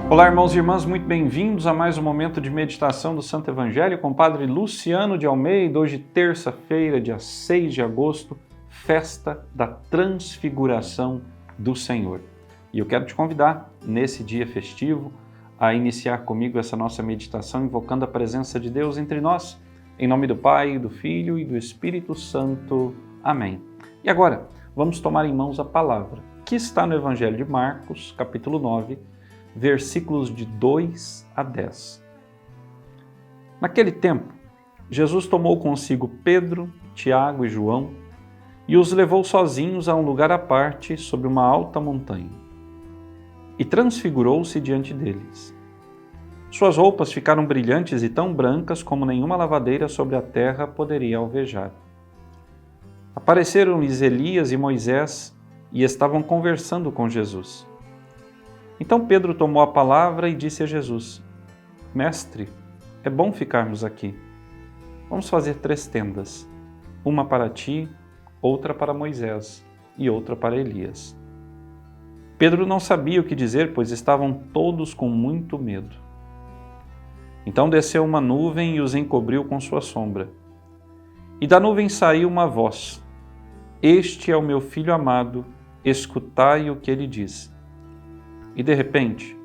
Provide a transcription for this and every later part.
Olá, irmãos e irmãs, muito bem-vindos a mais um momento de meditação do Santo Evangelho com o Padre Luciano de Almeida. Hoje, terça-feira, dia 6 de agosto, festa da Transfiguração do Senhor. E eu quero te convidar, nesse dia festivo, a iniciar comigo essa nossa meditação, invocando a presença de Deus entre nós, em nome do Pai, do Filho e do Espírito Santo. Amém. E agora, vamos tomar em mãos a palavra, que está no Evangelho de Marcos, capítulo 9, versículos de 2 a 10. Naquele tempo, Jesus tomou consigo Pedro, Tiago e João e os levou sozinhos a um lugar à parte sobre uma alta montanha. E transfigurou-se diante deles. Suas roupas ficaram brilhantes e tão brancas como nenhuma lavadeira sobre a terra poderia alvejar. Apareceram-lhes Elias e Moisés e estavam conversando com Jesus. Então Pedro tomou a palavra e disse a Jesus: Mestre, é bom ficarmos aqui. Vamos fazer 3 tendas, uma para ti, outra para Moisés e outra para Elias. Pedro não sabia o que dizer, pois estavam todos com muito medo. Então desceu uma nuvem e os encobriu com sua sombra. E da nuvem saiu uma voz: Este é o meu filho amado, escutai o que ele diz. E de repente,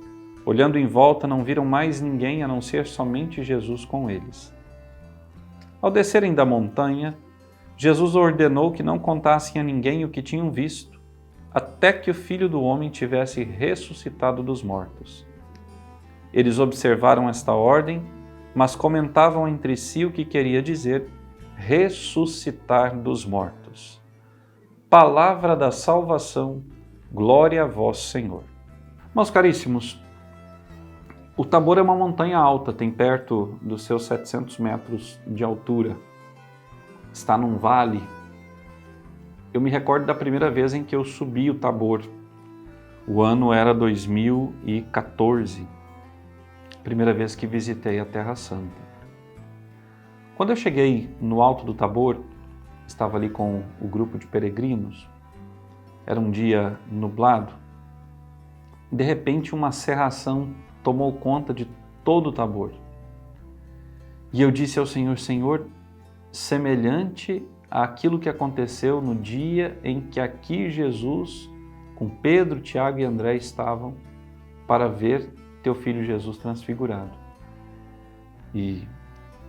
olhando em volta, não viram mais ninguém a não ser somente Jesus com eles. Ao descerem da montanha, Jesus ordenou que não contassem a ninguém o que tinham visto, até que o Filho do Homem tivesse ressuscitado dos mortos. Eles observaram esta ordem, mas comentavam entre si o que queria dizer ressuscitar dos mortos. Palavra da salvação, glória a vós, Senhor. Meus caríssimos, o Tabor é uma montanha alta, tem perto dos seus 700 metros de altura. Está num vale. Eu me recordo da primeira vez em que eu subi o Tabor. O ano era 2014, primeira vez que visitei a Terra Santa. Quando eu cheguei no alto do Tabor, estava ali com o grupo de peregrinos, era um dia nublado. De repente, uma cerração tomou conta de todo o Tabor. E eu disse ao Senhor: Senhor, semelhante àquilo que aconteceu no dia em que aqui Jesus, com Pedro, Tiago e André, estavam para ver teu filho Jesus transfigurado. E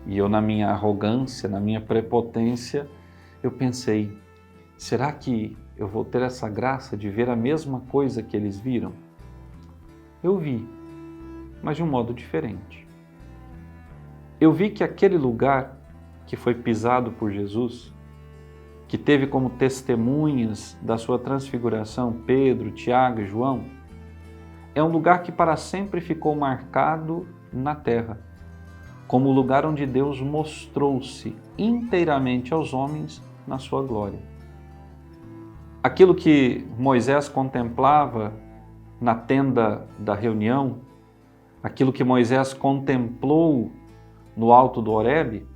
eu, na minha arrogância, na minha prepotência, eu pensei: será que eu vou ter essa graça de ver a mesma coisa que eles viram? Eu vi, mas de um modo diferente. Eu vi que aquele lugar que foi pisado por Jesus, que teve como testemunhas da sua transfiguração Pedro, Tiago e João, é um lugar que para sempre ficou marcado na terra, como o lugar onde Deus mostrou-se inteiramente aos homens na sua glória. Aquilo que Moisés contemplava na tenda da reunião, aquilo que Moisés contemplou no alto do Horebe,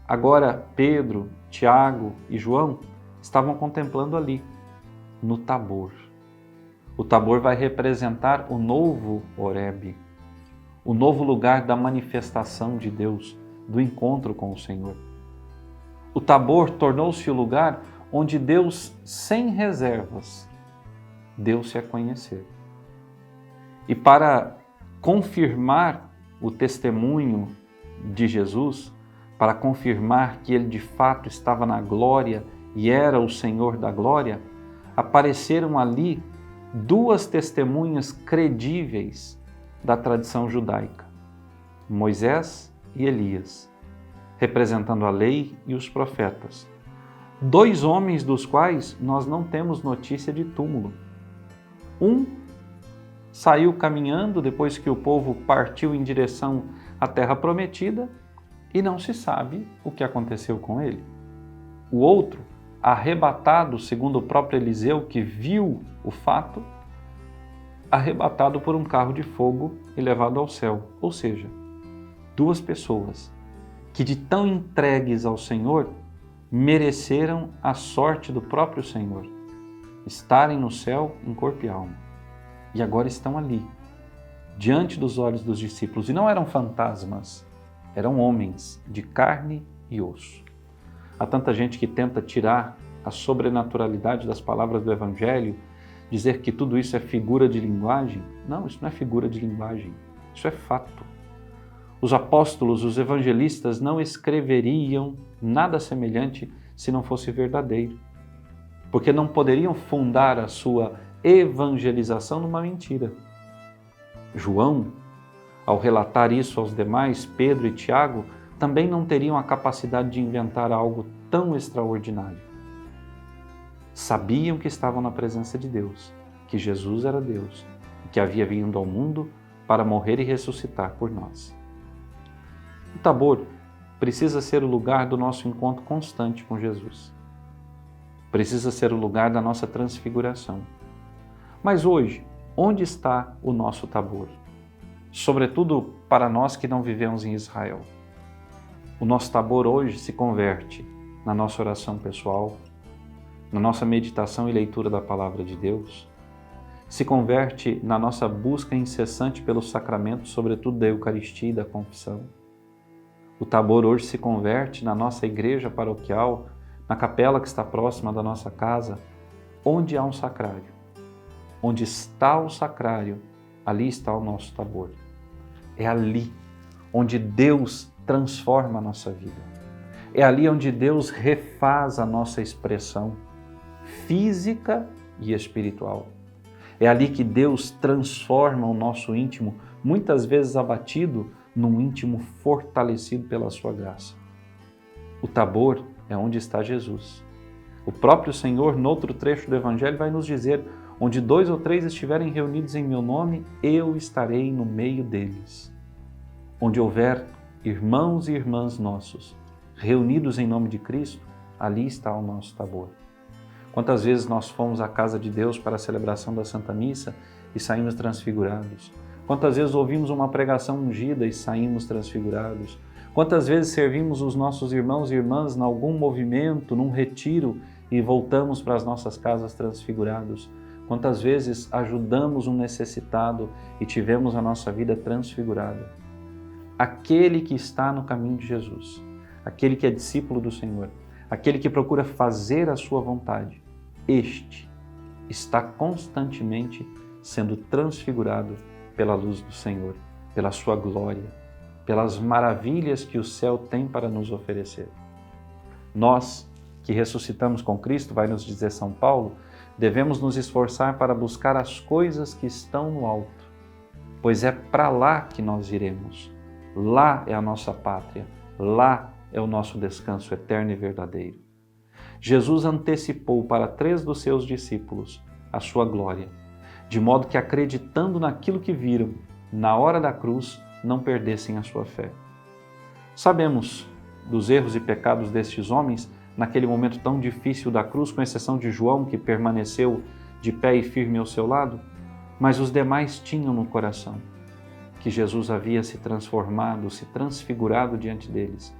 agora Pedro, Tiago e João estavam contemplando ali, no Tabor. O Tabor vai representar o novo Horebe, o novo lugar da manifestação de Deus, do encontro com o Senhor. O Tabor tornou-se o lugar onde Deus, sem reservas, deu-se a conhecer. E para confirmar o testemunho de Jesus, para confirmar que ele de fato estava na glória e era o Senhor da glória, apareceram ali 2 testemunhas credíveis da tradição judaica, Moisés e Elias, representando a lei e os profetas. 2 homens dos quais nós não temos notícia de túmulo. Um saiu caminhando depois que o povo partiu em direção à terra prometida e não se sabe o que aconteceu com ele. O outro, arrebatado, segundo o próprio Eliseu, que viu o fato, arrebatado por um carro de fogo e levado ao céu. Ou seja, 2 pessoas que de tão entregues ao Senhor mereceram a sorte do próprio Senhor, estarem no céu em corpo e alma. E agora estão ali, diante dos olhos dos discípulos. E não eram fantasmas, eram homens de carne e osso. Há tanta gente que tenta tirar a sobrenaturalidade das palavras do Evangelho, dizer que tudo isso é figura de linguagem. Não, isso não é figura de linguagem, isso é fato. Os apóstolos, os evangelistas não escreveriam nada semelhante se não fosse verdadeiro, porque não poderiam fundar a sua evangelização numa mentira. João, ao relatar isso aos demais, Pedro e Tiago, também não teriam a capacidade de inventar algo tão extraordinário. Sabiam que estavam na presença de Deus, que Jesus era Deus e que havia vindo ao mundo para morrer e ressuscitar por nós. O Tabor precisa ser o lugar do nosso encontro constante com Jesus. Precisa ser o lugar da nossa transfiguração. Mas hoje, onde está o nosso Tabor? Sobretudo para nós que não vivemos em Israel. O nosso Tabor hoje se converte na nossa oração pessoal, na nossa meditação e leitura da Palavra de Deus, se converte na nossa busca incessante pelos sacramentos, sobretudo da Eucaristia e da confissão. O Tabor hoje se converte na nossa igreja paroquial, na capela que está próxima da nossa casa, onde há um sacrário. Onde está o sacrário, ali está o nosso Tabor. É ali onde Deus transforma a nossa vida. É ali onde Deus refaz a nossa expressão física e espiritual. É ali que Deus transforma o nosso íntimo, muitas vezes abatido, num íntimo fortalecido pela sua graça. O Tabor é onde está Jesus. O próprio Senhor, noutro trecho do Evangelho, vai nos dizer: onde 2 ou 3 estiverem reunidos em meu nome, eu estarei no meio deles. Onde houver irmãos e irmãs nossos reunidos em nome de Cristo, ali está o nosso Tabor. Quantas vezes nós fomos à casa de Deus para a celebração da Santa Missa e saímos transfigurados? Quantas vezes ouvimos uma pregação ungida e saímos transfigurados? Quantas vezes servimos os nossos irmãos e irmãs em algum movimento, num retiro e voltamos para as nossas casas transfigurados? Quantas vezes ajudamos um necessitado e tivemos a nossa vida transfigurada? Aquele que está no caminho de Jesus, aquele que é discípulo do Senhor, aquele que procura fazer a sua vontade, este está constantemente sendo transfigurado pela luz do Senhor, pela sua glória, pelas maravilhas que o céu tem para nos oferecer. Nós, que ressuscitamos com Cristo, vai nos dizer São Paulo, devemos nos esforçar para buscar as coisas que estão no alto, pois é para lá que nós iremos. Lá é a nossa pátria, lá é o nosso descanso eterno e verdadeiro. Jesus antecipou para 3 dos seus discípulos a sua glória, de modo que, acreditando naquilo que viram, na hora da cruz, não perdessem a sua fé. Sabemos dos erros e pecados destes homens naquele momento tão difícil da cruz, com exceção de João, que permaneceu de pé e firme ao seu lado, mas os demais tinham no coração que Jesus havia se transformado, se transfigurado diante deles,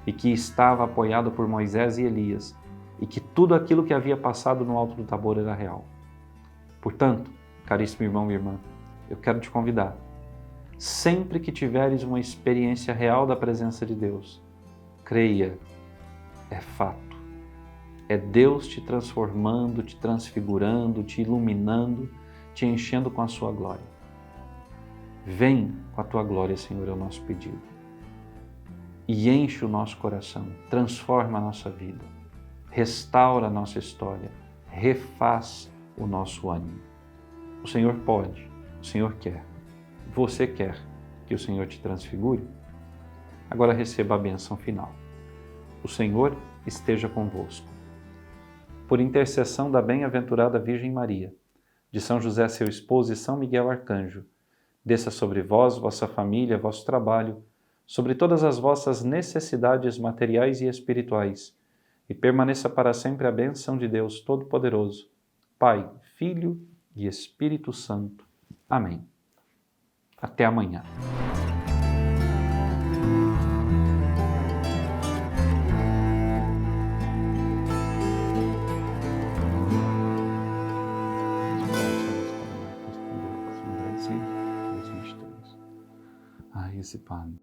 e que estava apoiado por Moisés e Elias, e que tudo aquilo que havia passado no alto do Tabor era real. Portanto, caríssimo irmão e irmã, eu quero te convidar, sempre que tiveres uma experiência real da presença de Deus, creia, é fato. É Deus te transformando, te transfigurando, te iluminando, te enchendo com a sua glória. Vem com a tua glória, Senhor, é o nosso pedido. E enche o nosso coração, transforma a nossa vida, restaura a nossa história, refaz o nosso ânimo. O Senhor pode, o Senhor quer. Você quer que o Senhor te transfigure? Agora receba a bênção final. O Senhor esteja convosco. Por intercessão da bem-aventurada Virgem Maria, de São José, seu esposo, e São Miguel Arcanjo, desça sobre vós, vossa família, vosso trabalho, sobre todas as vossas necessidades materiais e espirituais, e permaneça para sempre a bênção de Deus Todo-Poderoso, Pai, Filho e Espírito Santo. Amém. Até amanhã. Sim, esse padre.